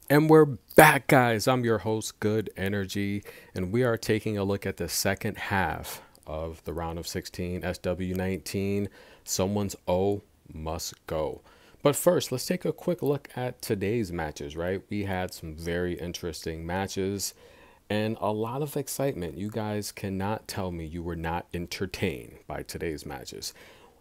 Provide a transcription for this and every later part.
And we're back, guys. I'm your host, Good Energy, and we are taking a look at the second half of the round of 16 SW19. Someone's O must go. But first, let's take a quick look at today's matches, right? We had some very interesting matches and a lot of excitement. You guys cannot tell me you were not entertained by today's matches.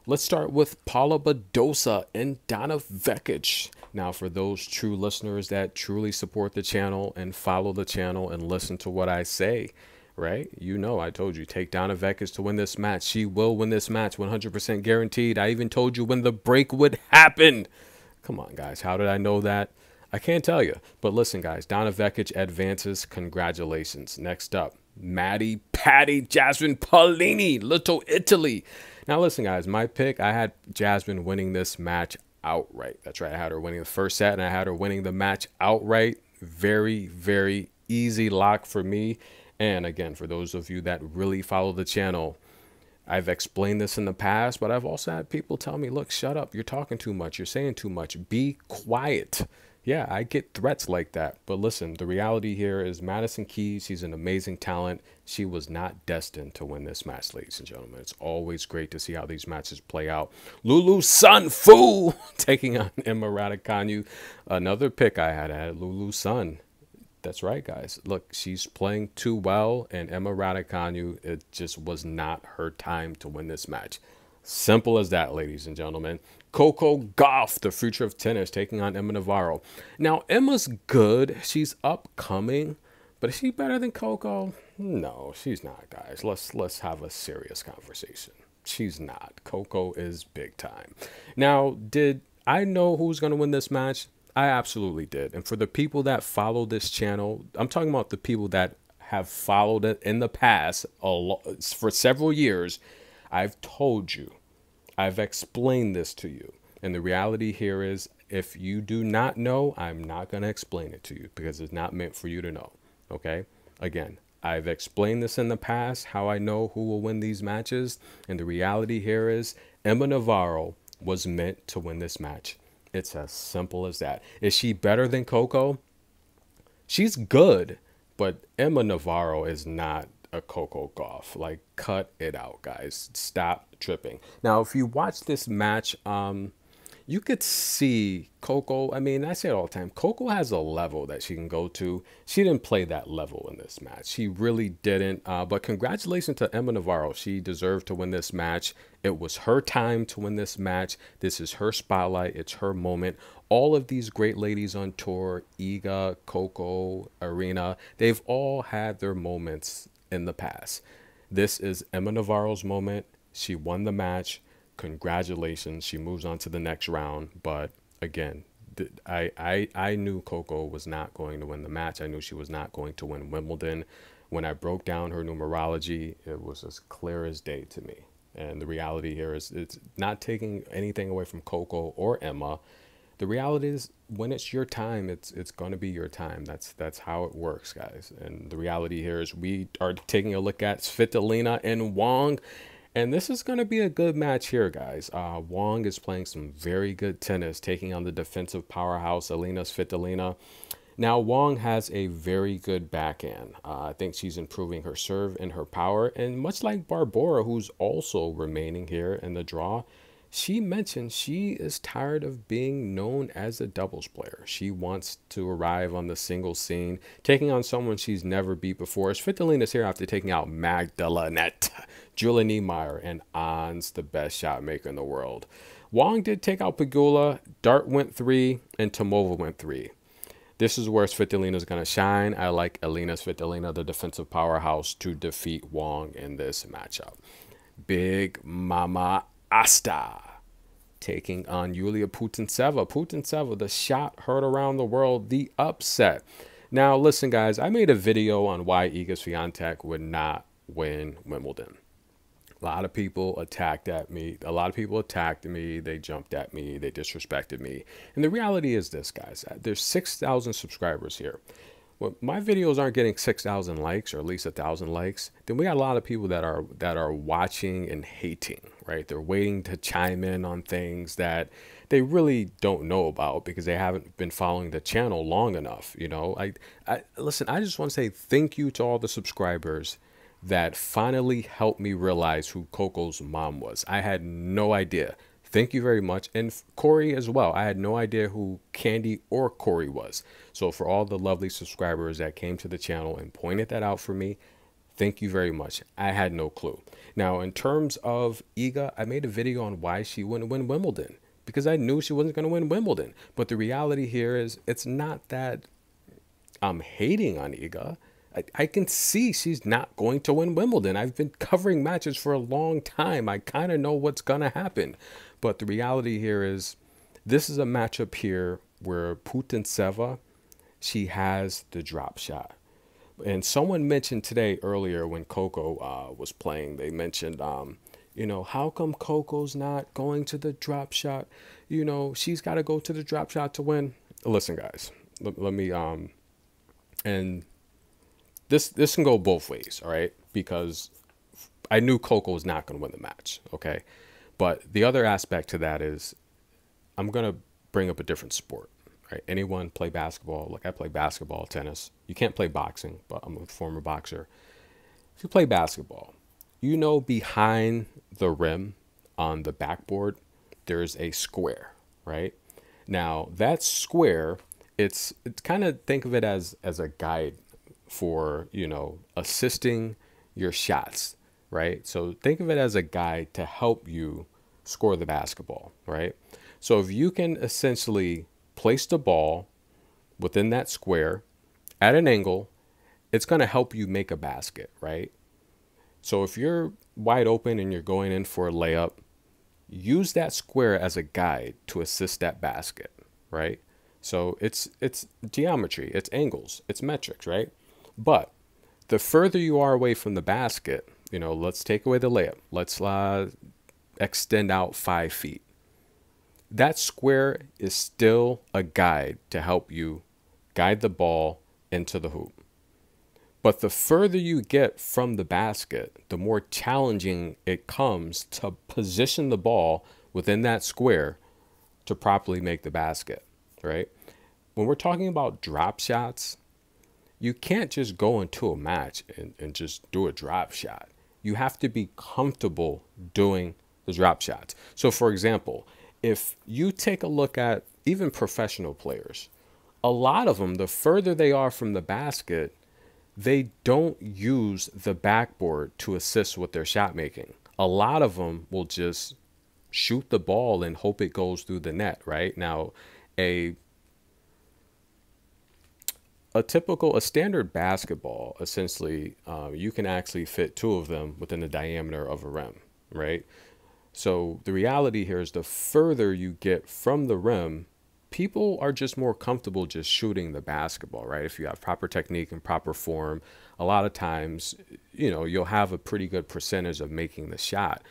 Let's start with Paula Badosa and Donna Vekic. Now, for those true listeners that truly support the channel and follow the channel and listen to what I say, right? You know, I told you, take Donna Vekic to win this match. She will win this match, 100% guaranteed. I even told you when the break would happen. Come on, guys. How did I know that? I can't tell you. But listen, guys, Donna Vekic advances. Congratulations. Next up, Maddie Patty Jasmine Paolini, Little Italy. Now, listen, guys, my pick, I had Jasmine winning this match outright. That's right. I had her winning the first set, and I had her winning the match outright. Very, very easy lock for me. And again, for those of you that really follow the channel, I've explained this in the past, but I've also had people tell me, look, shut up. You're talking too much. You're saying too much. Be quiet. Yeah, I get threats like that. But listen, the reality here is Madison Keys, she's an amazing talent. She was not destined to win this match, ladies and gentlemen. It's always great to see how these matches play out. Lulu Sun Fu taking on Emma Raducanu. Another pick I had Lulu Sun. That's right, guys. Look, she's playing too well, and Emma Raducanu, it just was not her time to win this match. Simple as that, ladies and gentlemen. Coco Gauff, the future of tennis, taking on Emma Navarro. Now, Emma's good. She's upcoming. But is she better than Coco? No, she's not, guys. Let's have a serious conversation. She's not. Coco is big time. Now, did I know who's going to win this match? I absolutely did. And for the people that follow this channel, I'm talking about the people that have followed it in the past for several years. I've told you, I've explained this to you. And the reality here is, if you do not know, I'm not going to explain it to you because it's not meant for you to know. Okay? Again, I've explained this in the past, how I know who will win these matches. And the reality here is, Emma Navarro was meant to win this match. It's as simple as that. Is she better than Coco? She's good, but Emma Navarro is not a Coco Gauff. Like, cut it out, guys. Stop tripping. Now, if you watch this match, you could see Coco. I mean, I say it all the time. Coco has a level that she can go to. She didn't play that level in this match. She really didn't. But congratulations to Emma Navarro. She deserved to win this match. It was her time to win this match. This is her spotlight. It's her moment. All of these great ladies on tour, Iga, Coco, Arena, they've all had their moments in the past. This is Emma Navarro's moment. She won the match. Congratulations. She moves on to the next round. But again, I knew Coco was not going to win the match. I knew she was not going to win Wimbledon. When I broke down her numerology, it was as clear as day to me. And the reality here is, it's not taking anything away from Coco or Emma. The reality is, when it's your time, it's going to be your time. That's how it works, guys. And the reality here is, we are taking a look at Svitolina and Wong. And this is going to be a good match here, guys. Wong is playing some very good tennis, taking on the defensive powerhouse, Elena Svitolina. Now, Wong has a very good backhand. I think she's improving her serve and her power. And much like Barbora, who's also remaining here in the draw, she mentioned she is tired of being known as a doubles player. She wants to arrive on the singles scene, taking on someone she's never beat before. Svitolina's here after taking out Magdalena, Julia Niemeyer, and Ons, the best shot maker in the world. Wong did take out Pegula, Dart went 3, and Tomova went 3. This is where Svitolina is going to shine. I like Elena Svitolina, the defensive powerhouse, to defeat Wong in this matchup. Big Mama Asta taking on Yulia Putintseva. Putintseva, the shot heard around the world, the upset. Now, listen, guys, I made a video on why Iga Swiatek would not win Wimbledon. A lot of people attacked at me. A lot of people attacked me. They jumped at me. They disrespected me. And the reality is this, guys. There's 6,000 subscribers here. Well, my videos aren't getting 6,000 likes or at least 1,000 likes, then we got a lot of people that are watching and hating, right? They're waiting to chime in on things that they really don't know about because they haven't been following the channel long enough. I listen, I just want to say thank you to all the subscribers that finally helped me realize who Coco's mom was. I had no idea. Thank you very much. And Corey as well. I had no idea who Candy or Corey was. So for all the lovely subscribers that came to the channel and pointed that out for me, thank you very much. I had no clue. Now, in terms of Iga, I made a video on why she wouldn't win Wimbledon because I knew she wasn't going to win Wimbledon. But the reality here is it's not that I'm hating on Iga. I can see she's not going to win Wimbledon. I've been covering matches for a long time. I kind of know what's going to happen. But the reality here is this is a matchup here where Putintseva, she has the drop shot. And someone mentioned today earlier when Coco was playing, they mentioned, how come Coco's not going to the drop shot? She's got to go to the drop shot to win. Listen, guys, let me, and this can go both ways, all right? Because I knew Coco was not going to win the match, okay? But the other aspect to that is I'm going to bring up a different sport, right? Anyone play basketball? Look, I play basketball, tennis. You can't play boxing, but I'm a former boxer. If you play basketball, behind the rim on the backboard, there's a square, right? Now, that square, it's kind of think of it as a guide for, assisting your shots, right? So think of it as a guide to help you score the basketball, right? So if you can essentially place the ball within that square at an angle, it's going to help you make a basket, right? So if you're wide open and you're going in for a layup, use that square as a guide to assist that basket, right? So it's geometry, it's angles, it's metrics, right? But the further you are away from the basket, let's take away the layup. Let's extend out 5 feet. That square is still a guide to help you guide the ball into the hoop. But the further you get from the basket, the more challenging it comes to position the ball within that square to properly make the basket, right? When we're talking about drop shots, you can't just go into a match and just do a drop shot. You have to be comfortable doing the drop shots. So for example, if you take a look at even professional players, a lot of them, the further they are from the basket, they don't use the backboard to assist with their shot making. A lot of them will just shoot the ball and hope it goes through the net, right? Now, a standard basketball, essentially, you can actually fit 2 of them within the diameter of a rim, right? So the reality here is the further you get from the rim, people are just more comfortable just shooting the basketball, right? If you have proper technique and proper form, a lot of times, you'll have a pretty good percentage of making the shot.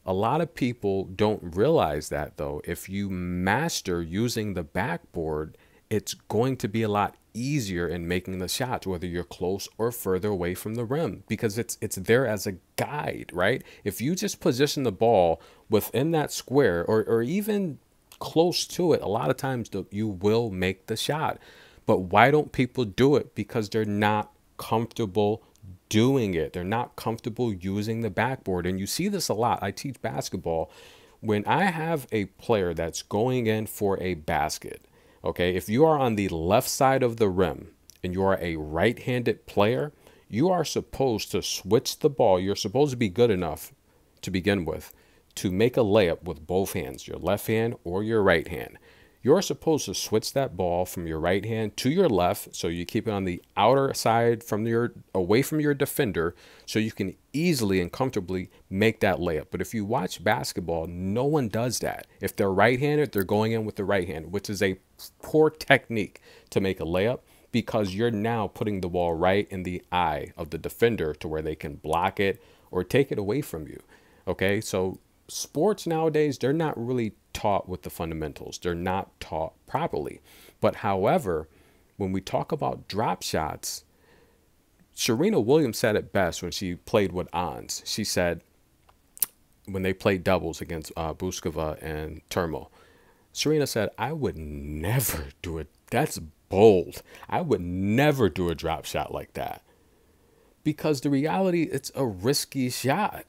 A lot of people don't realize that, though. If you master using the backboard, it's going to be a lot easier in making the shots, whether you're close or further away from the rim, because it's there as a guide, right? If you just position the ball within that square or even close to it, a lot of times you will make the shot. But why don't people do it? Because they're not comfortable doing it. They're not comfortable using the backboard. And you see this a lot. I teach basketball. When I have a player that's going in for a basket, okay, if you are on the left side of the rim and you are a right-handed player, you are supposed to switch the ball. You're supposed to be good enough to begin with to make a layup with both hands, your left hand or your right hand. You're supposed to switch that ball from your right hand to your left, so you keep it on the outer side away from your defender, so you can easily and comfortably make that layup. But if you watch basketball, no one does that. If they're right-handed, they're going in with the right hand, which is a poor technique to make a layup, because you're now putting the ball right in the eye of the defender to where they can block it or take it away from you. Okay, so sports nowadays, they're not really taught with the fundamentals. They're not taught properly. But however, when we talk about drop shots, Serena Williams said it best when she played with Ons. She said, when they played doubles against Buskova and Turmo, Serena said, I would never do it. That's bold. I would never do a drop shot like that. Because the reality, it's a risky shot.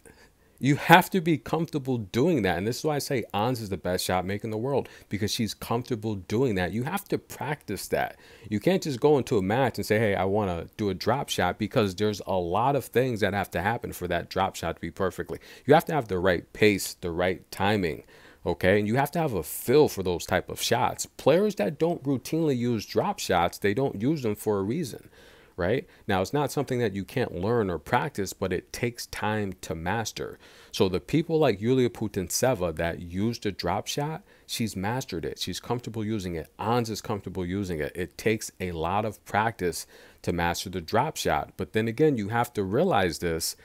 You have to be comfortable doing that. And this is why I say Ons is the best shot maker in the world, because she's comfortable doing that. You have to practice that. You can't just go into a match and say, hey, I want to do a drop shot, because there's a lot of things that have to happen for that drop shot to be perfectly. You have to have the right pace, the right timing. Okay, and you have to have a feel for those type of shots. Players that don't routinely use drop shots, they don't use them for a reason. Right now, it's not something that you can't learn or practice, but it takes time to master. So the people like Yulia Putintseva that used a drop shot, she's mastered it. She's comfortable using it. Ons is comfortable using it. It takes a lot of practice to master the drop shot. But then again, you have to realize this.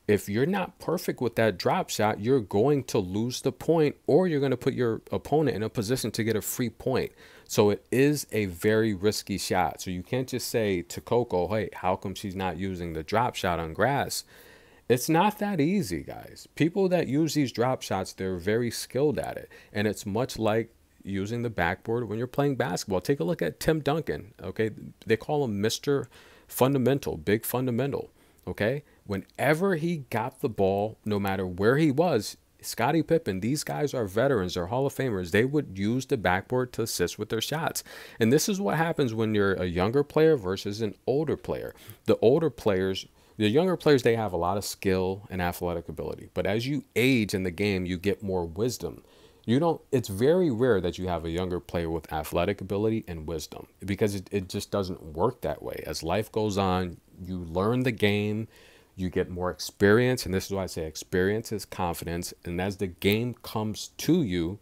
If you're not perfect with that drop shot, you're going to lose the point, or you're going to put your opponent in a position to get a free point. So it is a very risky shot. So you can't just say to Coco, hey, how come she's not using the drop shot on grass? It's not that easy, guys. People that use these drop shots, they're very skilled at it. And it's much like using the backboard when you're playing basketball. Take a look at Tim Duncan. Okay, they call him Mr. Fundamental, big fundamental. Okay, whenever he got the ball, no matter where he was, Scottie Pippen, these guys are veterans, they're Hall of Famers. They would use the backboard to assist with their shots. And this is what happens when you're a younger player versus an older player. The older players, the younger players, they have a lot of skill and athletic ability. But as you age in the game, you get more wisdom. It's very rare that you have a younger player with athletic ability and wisdom, because it just doesn't work that way. As life goes on, you learn the game, you get more experience. And this is why I say experience is confidence. And as the game comes to you,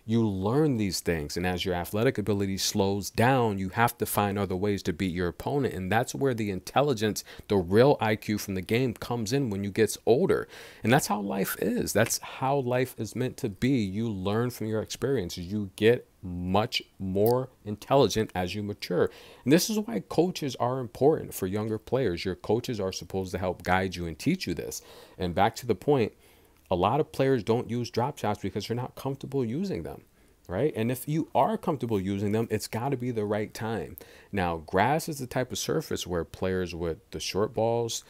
you learn these things. And as your athletic ability slows down, you have to find other ways to beat your opponent. And that's where the intelligence, the real IQ from the game comes in when you get older. And that's how life is. That's how life is meant to be. You learn from your experiences. You get much more intelligent as you mature. And this is why coaches are important for younger players. Your coaches are supposed to help guide you and teach you this. And back to the point, a lot of players don't use drop shots because they're not comfortable using them, right? And if you are comfortable using them, it's got to be the right time. Now, grass is the type of surface where players with the short balls,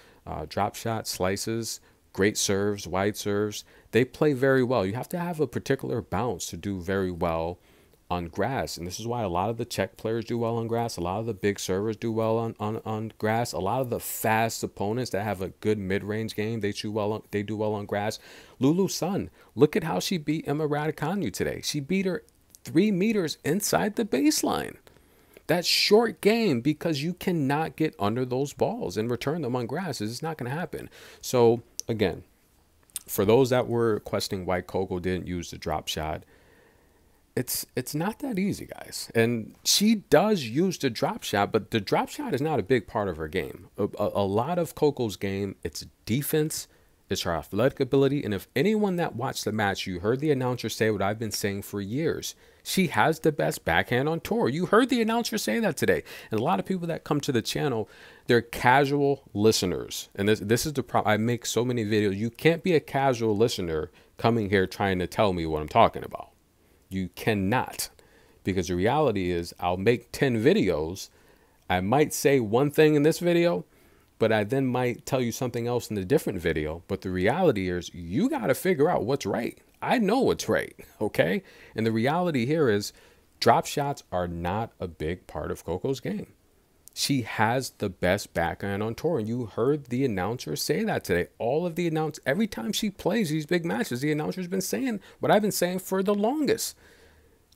drop shots, slices, great serves, wide serves, they play very well. You have to have a particular bounce to do very well on grass. And this is why a lot of the Czech players do well on grass. A lot of the big servers do well on grass. A lot of the fast opponents that have a good mid-range game, they do well on grass. Lulu Sun, look at how she beat Emma Raducanu today. She beat her 3 meters inside the baseline. That's short game, because you cannot get under those balls and return them on grass. It's not going to happen. So again, for those that were questioning why Coco didn't use the drop shot, it's not that easy, guys. And she does use the drop shot, but the drop shot is not a big part of her game. A lot of Coco's game, it's defense, it's her athletic ability. And if anyone that watched the match, you heard the announcer say what I've been saying for years. She has the best backhand on tour. You heard the announcer say that today. And a lot of people that come to the channel, they're casual listeners. And this is the problem. I make so many videos. You can't be a casual listener coming here trying to tell me what I'm talking about. You cannot, because the reality is I'll make 10 videos. I might say one thing in this video, but I then might tell you something else in a different video. But the reality is you got to figure out what's right. I know what's right. Okay. And the reality here is drop shots are not a big part of Coco's game. She has the best backhand on tour. And you heard the announcer say that today. All of the announcers, every time she plays these big matches, the announcer's been saying what I've been saying for the longest.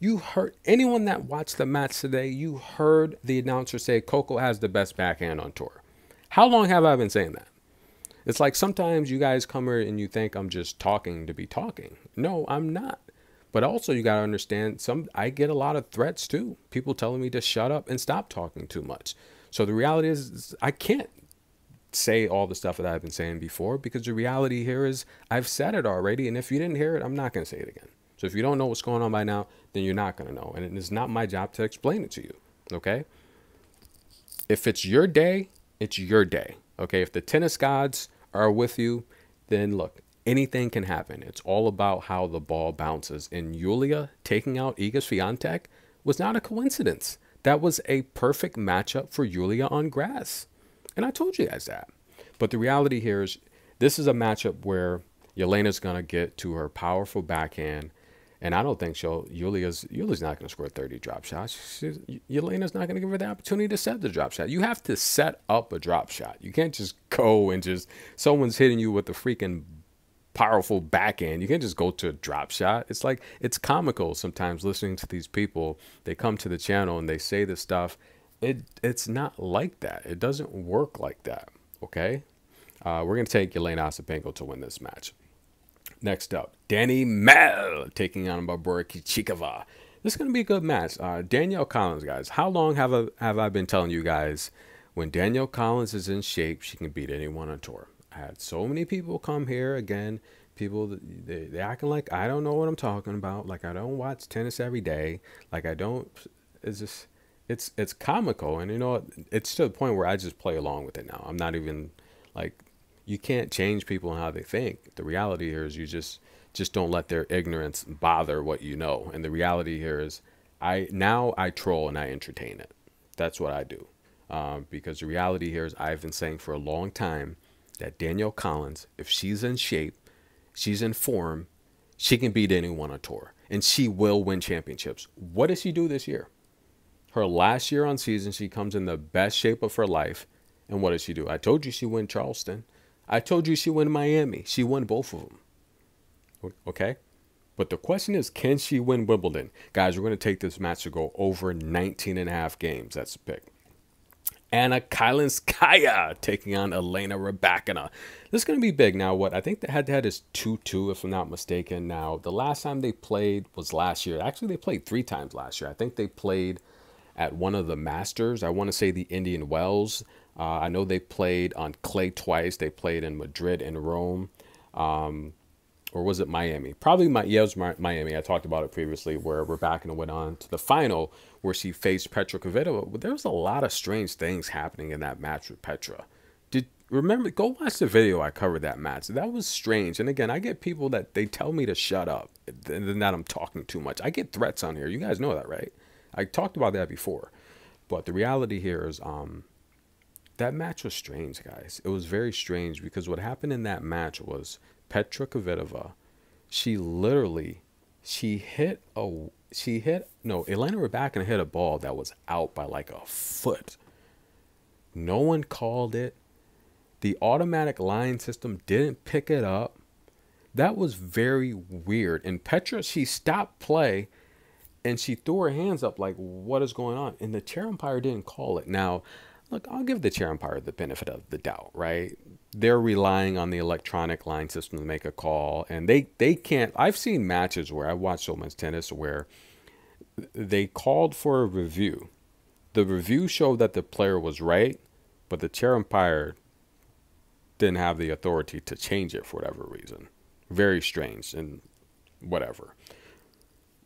You heard anyone that watched the match today, you heard the announcer say Coco has the best backhand on tour. How long have I been saying that? It's like sometimes you guys come here and you think I'm just talking to be talking. No, I'm not. But also you got to understand, I get a lot of threats too. People telling me to shut up and stop talking too much. So the reality is I can't say all the stuff that I've been saying before, because the reality here is I've said it already. And if you didn't hear it, I'm not going to say it again. So if you don't know what's going on by now, then you're not going to know. And it's not my job to explain it to you. Okay. If it's your day, it's your day. Okay, if the tennis gods are with you, then look, anything can happen. It's all about how the ball bounces. And Yulia taking out Iga Swiatek was not a coincidence. That was a perfect matchup for Yulia on grass. And I told you guys that. But the reality here is this is a matchup where Elena's going to get to her powerful backhand. And I don't think Yulia's not going to score 30 drop shots. Elena's not going to give her the opportunity to set the drop shot. You have to set up a drop shot. You can't just go and someone's hitting you with a freaking powerful backhand. You can't just go to a drop shot. It's like, it's comical sometimes listening to these people. They come to the channel and they say this stuff. It's not like that. It doesn't work like that. Okay. We're going to take Elena Ostapenko to win this match. Next up, Danielle taking on Barbora Krejcikova. This is going to be a good match. Danielle Collins, guys. How long have I been telling you guys when Danielle Collins is in shape, she can beat anyone on tour? I had so many people come here. Again, people, they acting like I don't know what I'm talking about. Like I don't watch tennis every day. Like I don't. It's just, it's comical. And you know, it's to the point where I just play along with it now. I'm not even like, you can't change people and how they think. The reality here is you just don't let their ignorance bother what you know. And the reality here is I troll and I entertain it. That's what I do. Because the reality here is I've been saying for a long time that Danielle Collins, if she's in shape, she's in form, she can beat anyone on tour. And she will win championships. What does she do this year? Her last year on season, she comes in the best shape of her life. And what does she do? I told you she won Charleston. I told you she won Miami. She won both of them. Okay? But the question is, can she win Wimbledon? Guys, we're going to take this match to go over 19.5 games. That's the pick. Anna Kalinskaya taking on Elena Rybakina. This is going to be big. Now, what I think the head-to-head is 2-2, if I'm not mistaken. Now, the last time they played was last year. Actually, they played 3 times last year. I think they played at one of the Masters. I want to say the Indian Wells. I know they played on clay twice. They played in Madrid and Rome. Or was it Miami? Probably it was Miami. I talked about it previously where Rybakina went on to the final where she faced Petra Kvitova. But there was a lot of strange things happening in that match with Petra. Remember, go watch the video I covered that match. That was strange. And again, I get people that they tell me to shut up and that I'm talking too much. I get threats on here. You guys know that, right? I talked about that before. But the reality here is that match was strange, guys. It was very strange because what happened in that match was Petra Kvitova, Elena Rybakina hit a ball that was out by like a foot. No one called it. The automatic line system didn't pick it up. That was very weird. And Petra, she stopped play and she threw her hands up like, what is going on? And the chair umpire didn't call it. Now, look, I'll give the chair umpire the benefit of the doubt, right? They're relying on the electronic line system to make a call. And they can't. I've seen matches where I watched so much tennis where they called for a review. The review showed that the player was right, but the chair umpire didn't have the authority to change it for whatever reason. Very strange and whatever.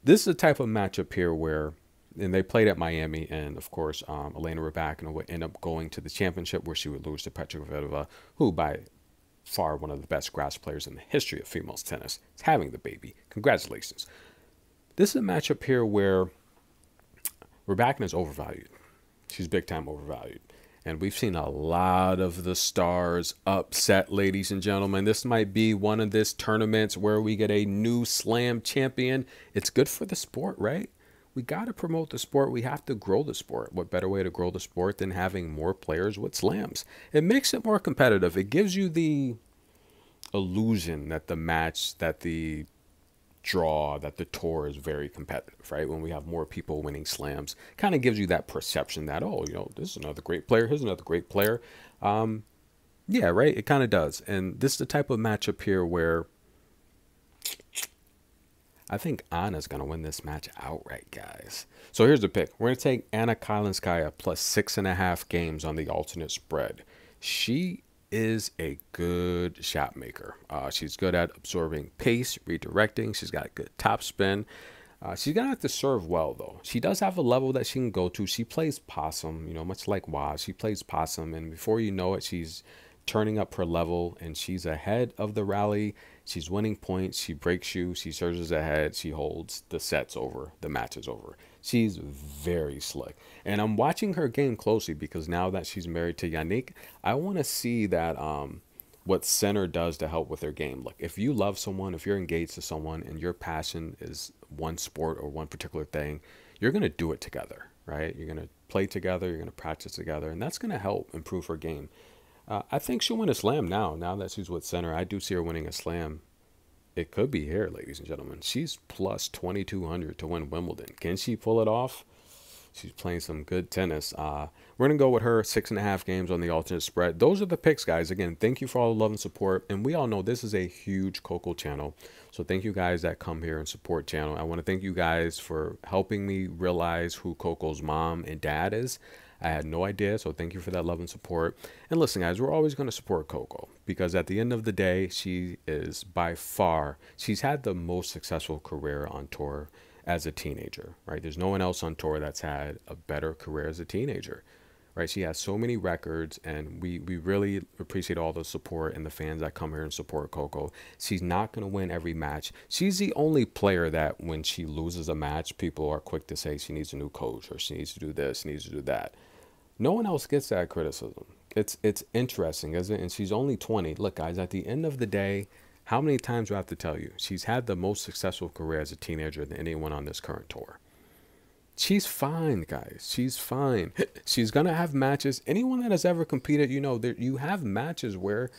This is the type of matchup here where, and they played at Miami, and of course, Elena Rybakina would end up going to the championship where she would lose to Petra Kvitova, who by far one of the best grass players in the history of females tennis, is having the baby. Congratulations. This is a matchup here where Rybakina is overvalued. She's big time overvalued. And we've seen a lot of the stars upset, ladies and gentlemen. This might be one of this tournaments where we get a new slam champion. It's good for the sport, right? We got to promote the sport. We have to grow the sport. What better way to grow the sport than having more players with slams? It makes it more competitive. It gives you the illusion that the match, that the draw, that the tour is very competitive, right? When we have more people winning slams, kind of gives you that perception that, oh, you know, this is another great player. Here's another great player. Yeah, right. It kind of does. And this is the type of matchup here where I think Anna's going to win this match outright, guys. So here's the pick. We're going to take Anna Kalinskaya plus 6.5 games on the alternate spread. She is a good shot maker. She's good at absorbing pace, redirecting. She's got good top spin. She's gonna have to serve well though. She does have a level that she can go to. She plays possum, you know, much like Waz. She plays possum, and before you know it, she's turning up her level, and she's ahead of the rally. She's winning points. She breaks you. She surges ahead. She holds the sets over. The match is over. She's very slick, and I'm watching her game closely because now that she's married to Yannick, I want to see that what center does to help with their game. Like if you love someone, if you're engaged to someone and your passion is one sport or one particular thing, you're going to do it together, right? You're going to play together, you're going to practice together, and that's going to help improve her game. I think she'll win a slam now that she's with center. I do see her winning a slam. It could be here, ladies and gentlemen. She's plus 2,200 to win Wimbledon. Can she pull it off? She's playing some good tennis. We're going to go with her 6.5 games on the alternate spread. Those are the picks, guys. Again, thank you for all the love and support. And we all know this is a huge Coco channel. So thank you guys that come here and support channel. I want to thank you guys for helping me realize who Coco's mom and dad is. I had no idea, so thank you for that love and support. And listen, guys, we're always going to support Coco because at the end of the day, she is by far, she's had the most successful career on tour as a teenager, right? There's no one else on tour that's had a better career as a teenager, right? She has so many records, and we really appreciate all the support and the fans that come here and support Coco. She's not going to win every match. She's the only player that when she loses a match, people are quick to say she needs a new coach or she needs to do this, needs to do that. No one else gets that criticism. It's interesting, isn't it? And she's only 20. Look, guys, at the end of the day, how many times do I have to tell you? She's had the most successful career as a teenager than anyone on this current tour. She's fine, guys. She's fine. She's going to have matches. Anyone that has ever competed, you know, you have matches where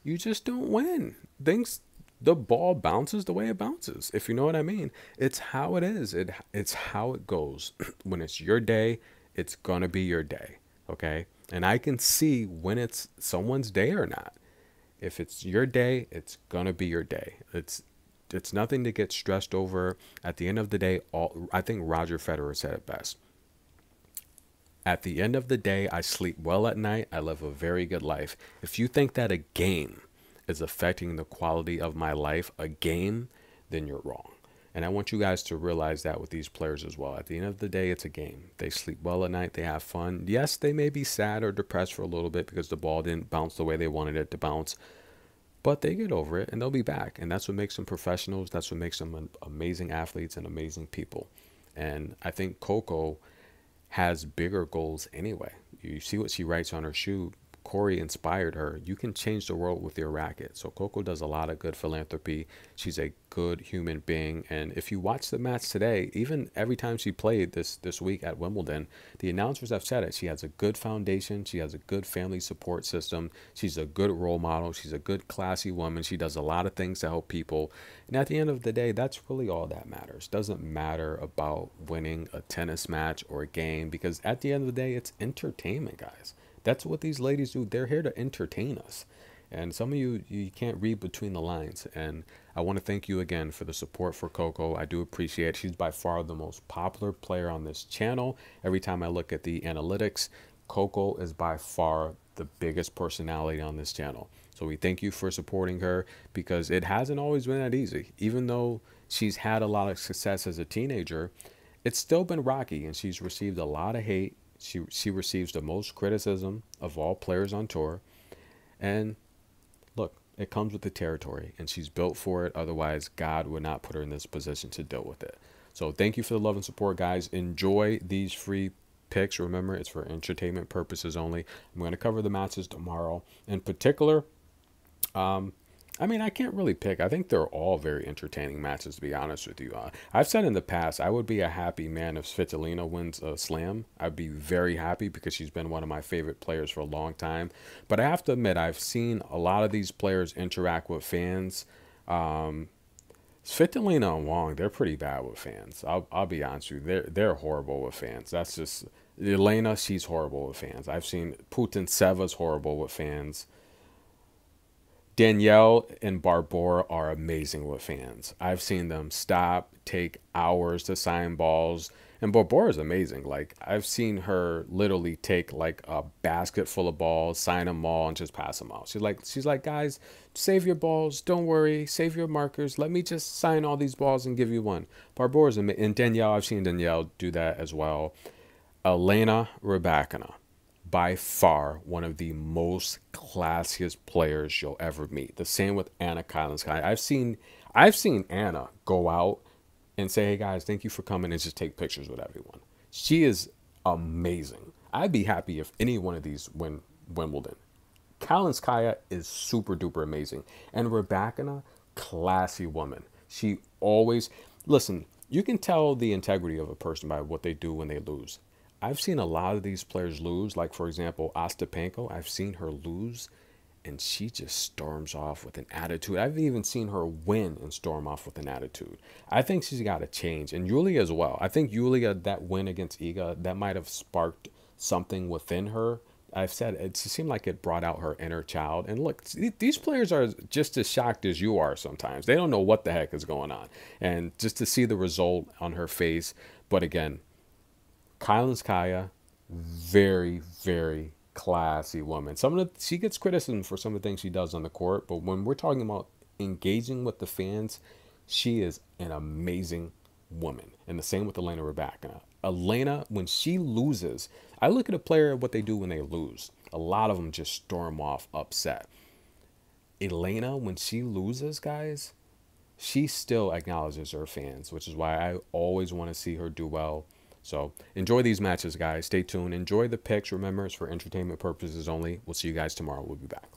you just don't win. The ball bounces the way it bounces, if you know what I mean. It's how it is. It's how it goes. When it's your day, it's going to be your day, okay? And I can see when it's someone's day or not. If it's your day, it's going to be your day. It's nothing to get stressed over. At the end of the day, I think Roger Federer said it best. At the end of the day, I sleep well at night. I live a very good life. If you think that a game is affecting the quality of my life, then you're wrong. And I want you guys to realize that with these players as well. At the end of the day, it's a game. They sleep well at night. They have fun. Yes, they may be sad or depressed for a little bit because the ball didn't bounce the way they wanted it to bounce. But they get over it and they'll be back. And that's what makes them professionals. That's what makes them amazing athletes and amazing people. And I think Coco has bigger goals anyway. You see what she writes on her shoe. Corey inspired her. You can change the world with your racket. So Coco does a lot of good philanthropy. She's a good human being. And if you watch the match today, even every time she played this week at Wimbledon, the announcers have said it. She has a good foundation. She has a good family support system. She's a good role model. She's a good, classy woman. She does a lot of things to help people. And at the end of the day, that's really all that matters. Doesn't matter about winning a tennis match or a game, because at the end of the day, it's entertainment, guys. That's what these ladies do. They're here to entertain us. And some of you can't read between the lines. And I want to thank you again for the support for Coco. I do appreciate it. She's by far the most popular player on this channel. Every time I look at the analytics, Coco is by far the biggest personality on this channel. So we thank you for supporting her, because it hasn't always been that easy. Even though she's had a lot of success as a teenager, it's still been rocky, and she's received a lot of hate. She receives the most criticism of all players on tour. And look, it comes with the territory, and she's built for it. Otherwise, God would not put her in this position to deal with it. So thank you for the love and support, guys. Enjoy these free picks. Remember, it's for entertainment purposes only. I'm going to cover the matches tomorrow. In particular, I mean, I can't really pick. I think they're all very entertaining matches, to be honest with you. I've said in the past, I would be a happy man if Elena wins a slam. I'd be very happy because she's been one of my favorite players for a long time. But I have to admit, I've seen a lot of these players interact with fans. Elena and Wong, they're pretty bad with fans. I'll be honest with you. They're horrible with fans. That's just Elena. She's horrible with fans. I've seen Putinseva's horrible with fans. Danielle and Barbora are amazing with fans. I've seen them take hours to sign balls, And Barbora is amazing. Like, I've seen her literally take like a basket full of balls, sign them all, and just pass them out. She's like, guys, save your balls. Don't worry. Save your markers. Let me just sign all these balls and give you one. Barbora's amazing. And Danielle, I've seen Danielle do that as well. Elena Rybakina, by far one of the most classiest players you'll ever meet. The same with Anna Kalinskaya. I've seen Anna go out and say, hey guys, thank you for coming, and just take pictures with everyone. She is amazing. I'd be happy if any one of these win Wimbledon. Kalinskaya is super duper amazing. And Rybakina, classy woman. She always, listen, you can tell the integrity of a person by what they do when they lose. I've seen a lot of these players lose, like for example, Ostapenko. I've seen her lose and she just storms off with an attitude. I've even seen her win and storm off with an attitude. I think she's got to change. And Yulia as well. I think Yulia, that win against Iga, that might have sparked something within her. I've said it seemed like it brought out her inner child. And look, these players are just as shocked as you are sometimes. They don't know what the heck is going on. And just to see the result on her face. But again, Kalinskaya, very, very classy woman. She gets criticism for some of the things she does on the court, but when we're talking about engaging with the fans, she is an amazing woman. And the same with Elena Rybakina. Elena, when she loses, I look at a player, what they do when they lose. A lot of them just storm off upset. Elena, when she loses, guys, she still acknowledges her fans, which is why I always want to see her do well. So enjoy these matches, guys. Stay tuned. Enjoy the picks. Remember, it's for entertainment purposes only. We'll see you guys tomorrow. We'll be back.